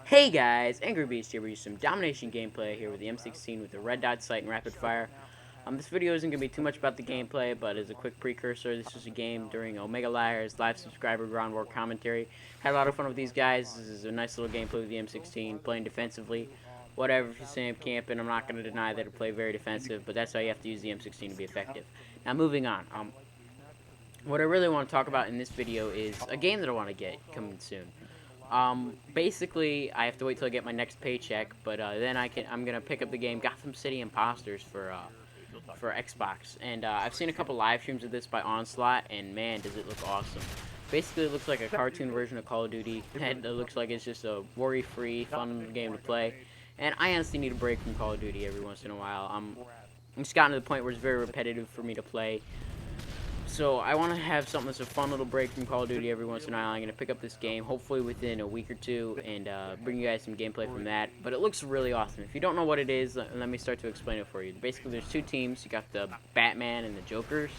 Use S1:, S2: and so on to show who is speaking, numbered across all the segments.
S1: Hey guys, Angry Beast here with some domination gameplay here with the M16 with the red dot sight and rapid fire. This video isn't going to be too much about the gameplay, but as a quick precursor, this was a game during Omega Liar's live subscriber ground war commentary. Had a lot of fun with these guys. This is a nice little gameplay with the M16, playing defensively. Whatever, if you say I'm camping, I'm not going to deny that it play very defensive, but that's how you have to use the M16 to be effective. Now moving on, what I really want to talk about in this video is a game that I want to get coming soon. Basically, I have to wait till I get my next paycheck, but then I'm gonna pick up the game Gotham City Imposters for Xbox, and I've seen a couple live streams of this by Onslaught, and man, does it look awesome. Basically, it looks like a cartoon version of Call of Duty, and it looks like it's just a worry-free, fun game to play. And I honestly need a break from Call of Duty every once in a while. I'm just gotten to the point where it's very repetitive for me to play. So I want to have something that's a fun little break from Call of Duty every once in a while. I'm going to pick up this game, hopefully within a week or two, and bring you guys some gameplay from that. But it looks really awesome. If you don't know what it is, let me start to explain it for you. Basically, there's two teams. You got the Batman and the Jokers,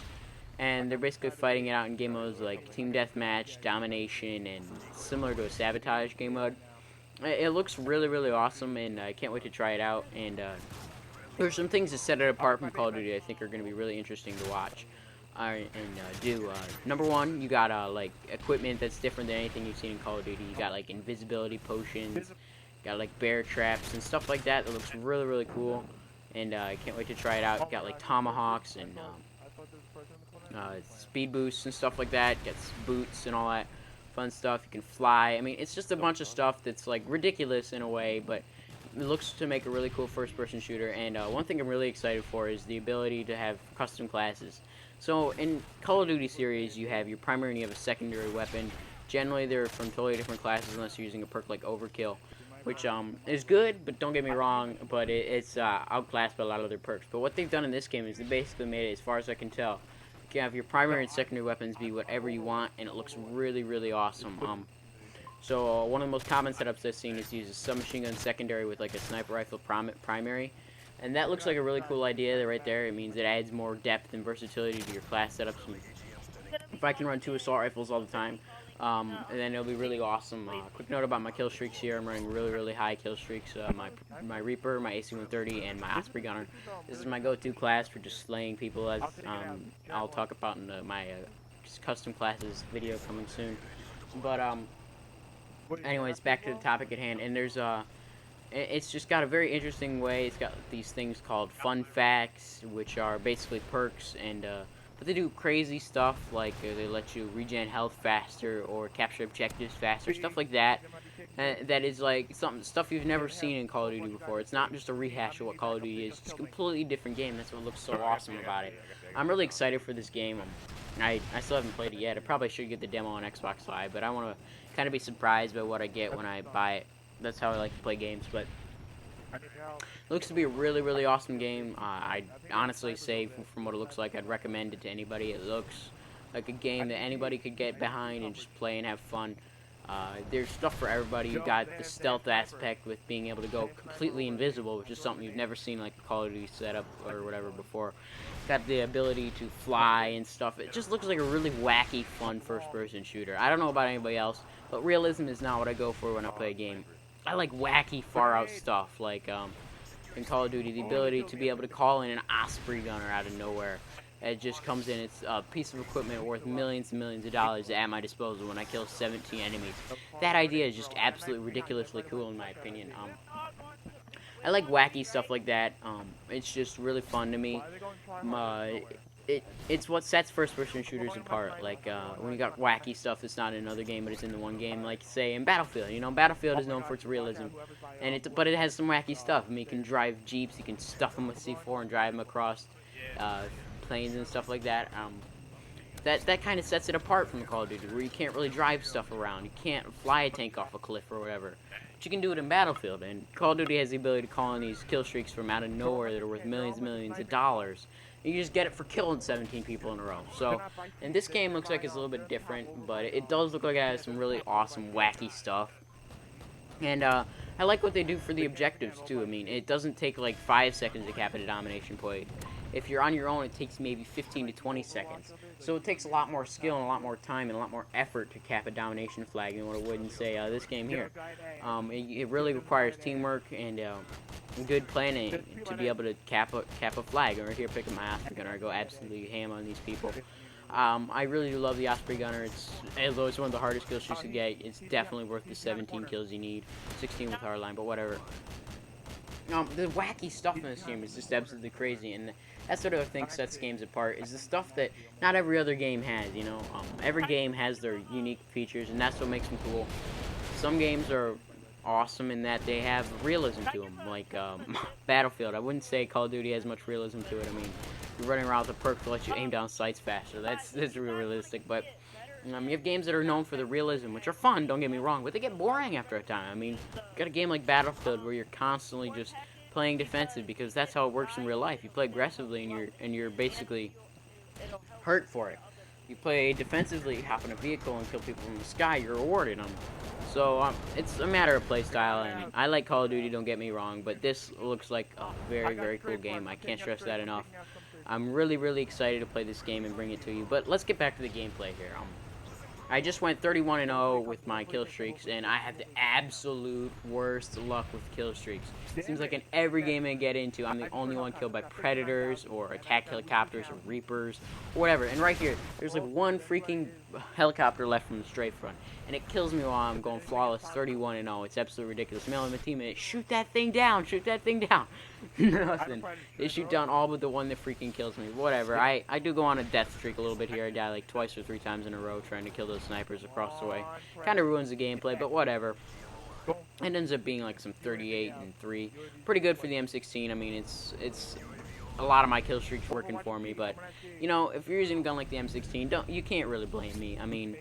S1: and they're basically fighting it out in game modes like Team Deathmatch, Domination, and similar to a Sabotage game mode. It looks really, really awesome, and I can't wait to try it out. And there's some things that set it apart from Call of Duty I think are going to be really interesting to watch. Number one, you got like equipment that's different than anything you've seen in Call of Duty. You got like invisibility potions, got like bear traps and stuff like that. That looks really, really cool, and I can't wait to try it out. You got like tomahawks and speed boosts and stuff like that. Got boots and all that fun stuff. You can fly. I mean, it's just a bunch of stuff that's like ridiculous in a way, but it looks to make a really cool first-person shooter. And one thing I'm really excited for is the ability to have custom classes. So in Call of Duty series, you have your primary and you have a secondary weapon. Generally, they're from totally different classes unless you're using a perk like Overkill, which is good, but don't get me wrong, but it's outclassed by a lot of other perks. But what they've done in this game is they basically made it, as far as I can tell, you can have your primary and secondary weapons be whatever you want, and it looks really, really awesome. So one of the most common setups I've seen is to use a submachine gun secondary with like a sniper rifle primary. And that looks like a really cool idea right there. It means it adds more depth and versatility to your class setups. If I can run 2 assault rifles all the time, and then it'll be really awesome. Quick note about my kill streaks here. I'm running really, really high kill streaks. My Reaper, my AC-130, and my Osprey gunner. This is my go-to class for just slaying people, as I'll talk about in my custom classes video coming soon. But anyways, back to the topic at hand. And there's it's just got a very interesting way. It's got these things called fun facts, which are basically perks, and but they do crazy stuff like they let you regen health faster or capture objectives faster, stuff like that. That is like stuff you've never seen in Call of Duty before. It's not just a rehash of what Call of Duty is. It's a completely different game. That's what looks so awesome about it. I'm really excited for this game. I still haven't played it yet. I probably should get the demo on Xbox Live, but I want to kind of be surprised by what I get when I buy it. That's how I like to play games, but it looks to be a really, really awesome game. I'd honestly say, from what it looks like, I'd recommend it to anybody. It looks like a game that anybody could get behind and just play and have fun. There's stuff for everybody. You've got the stealth aspect with being able to go completely invisible, which is something you've never seen like a Call of Duty setup or whatever before. Got the ability to fly and stuff. It just looks like a really wacky, fun first-person shooter. I don't know about anybody else, but realism is not what I go for when I play a game. I like wacky, far-out stuff, like in Call of Duty, the ability to be able to call in an Osprey gunner out of nowhere. It just comes in, it's a piece of equipment worth millions and millions of dollars at my disposal when I kill 17 enemies. That idea is just absolutely ridiculously cool in my opinion. I like wacky stuff like that. It's just really fun to me. It's what sets first-person shooters apart. Like when you got wacky stuff that's not in another game, but it's in the one game. Like say in Battlefield, you know, Battlefield is known for its realism, and but it has some wacky stuff. I mean, you can drive jeeps, you can stuff them with C4 and drive them across planes and stuff like that. That kind of sets it apart from Call of Duty, where you can't really drive stuff around. You can't fly a tank off a cliff or whatever. But you can do it in Battlefield, and Call of Duty has the ability to call in these kill streaks from out of nowhere that are worth millions and millions of dollars. You just get it for killing 17 people in a row. So, and this game looks like it's a little bit different, but it does look like it has some really awesome, wacky stuff. And I like what they do for the objectives, too. I mean, it doesn't take like 5 seconds to cap at a domination point. If you're on your own, it takes maybe 15 to 20 seconds. So it takes a lot more skill and a lot more time and a lot more effort to cap a domination flag than what it would in, say, this game here. It really requires teamwork and good planning to be able to cap a flag. Or here, pick up my Osprey gunner, I go absolutely ham on these people. I really do love the Osprey gunner. Although it's one of the hardest kill streaks to get, it's definitely worth the 17 kills you need. 16 with hardline, but whatever. The wacky stuff in this game is just absolutely crazy, and that's sort of what I think sets games apart, is the stuff that not every other game has, you know? Every game has their unique features, and that's what makes them cool. Some games are awesome in that they have realism to them, like Battlefield. I wouldn't say Call of Duty has much realism to it. I mean, you're running around with a perk to let you aim down sights faster. That's real realistic, but you have games that are known for the realism, which are fun, don't get me wrong, but they get boring after a time. I mean, you got a game like Battlefield where you're constantly just playing defensive because that's how it works in real life. You play aggressively and you're basically hurt for it. You play defensively, hop in a vehicle and kill people from the sky, you're rewarded on them. So it's a matter of play style, and I like Call of Duty, don't get me wrong, but this looks like a very, very cool game. I can't stress that enough. I'm really, really excited to play this game and bring it to you, but let's get back to the gameplay here. I just went 31-0 with my kill streaks, and I have the absolute worst luck with kill streaks. It seems like in every game I get into, I'm the only one killed by predators, or attack helicopters, or reapers, or whatever. And right here, there's like one freaking helicopter left from the strafe front, and it kills me while I'm going flawless 31-0. It's absolutely ridiculous. Me and my teammate, shoot that thing down, shoot that thing down. Nothing. They shoot down all but the one that freaking kills me. Whatever. I do go on a death streak a little bit here. I die like twice or 3 times in a row trying to kill those snipers across the way. Kind of ruins the gameplay, but whatever. It ends up being like some 38-3. Pretty good for the M16. I mean, it's a lot of my kill streaks working for me, but you know, if you're using a gun like the M16, you can't really blame me. I mean,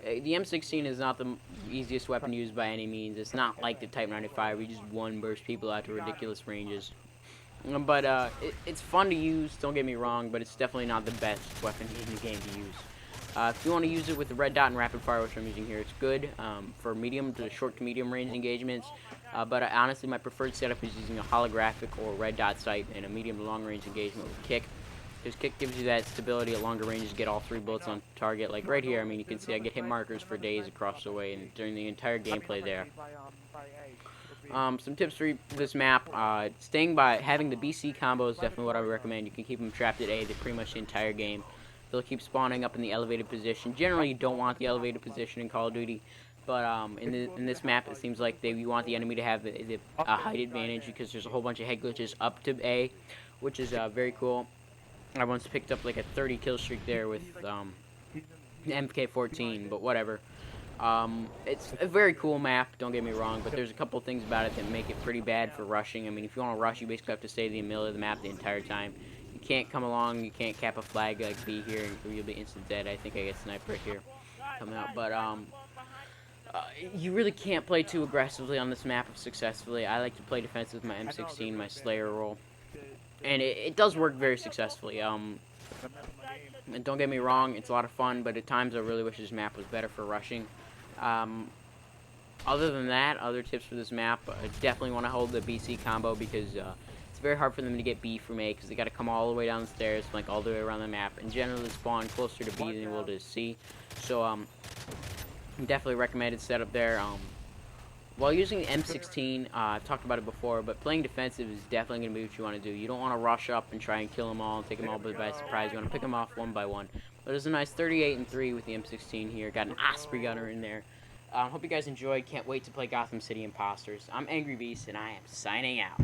S1: the M16 is not the easiest weapon used by any means. It's not like the Type 95 where you just one burst people out to ridiculous ranges. But it's fun to use, don't get me wrong, but it's definitely not the best weapon in the game to use. If you want to use it with the red dot and rapid fire, which I'm using here, it's good for medium to short to medium range engagements. But honestly, my preferred setup is using a holographic or red dot sight and a medium to long range engagement with kick. Because kick gives you that stability at longer ranges, get all 3 bullets on target. Like right here, I mean, you can see I get hit markers for days across the way and during the entire gameplay there. Some tips for this map, having the BC combo is definitely what I would recommend. You can keep them trapped at A pretty much the entire game. They'll keep spawning up in the elevated position. Generally, you don't want the elevated position in Call of Duty, but in this map, it seems like you want the enemy to have the height advantage because there's a whole bunch of head glitches up to A, which is very cool. I once picked up like a 30 kill streak there with MK14, but whatever. It's a very cool map, don't get me wrong, but there's a couple things about it that make it pretty bad for rushing. I mean, if you want to rush, you basically have to stay in the middle of the map the entire time. You can't come along, you can't cap a flag like B here, or you'll be instant dead. I think I get sniped right here coming out, but you really can't play too aggressively on this map successfully. I like to play defensive with my M16, my Slayer role, and it does work very successfully. And don't get me wrong, it's a lot of fun, but at times I really wish this map was better for rushing. Other than that, other tips for this map, I definitely want to hold the BC combo because it's very hard for them to get B from A because they got to come all the way down the stairs, like all the way around the map, and generally spawn closer to B than they will to C. So definitely recommended setup there. While using the M16, I've talked about it before, but playing defensive is definitely going to be what you want to do. You don't want to rush up and try and kill them all and take them all by surprise. You want to pick them off one by one. But there's a nice 38-3 with the M16 here. Got an Osprey gunner in there. Hope you guys enjoyed. Can't wait to play Gotham City Imposters. I'm Angry Beast, and I am signing out.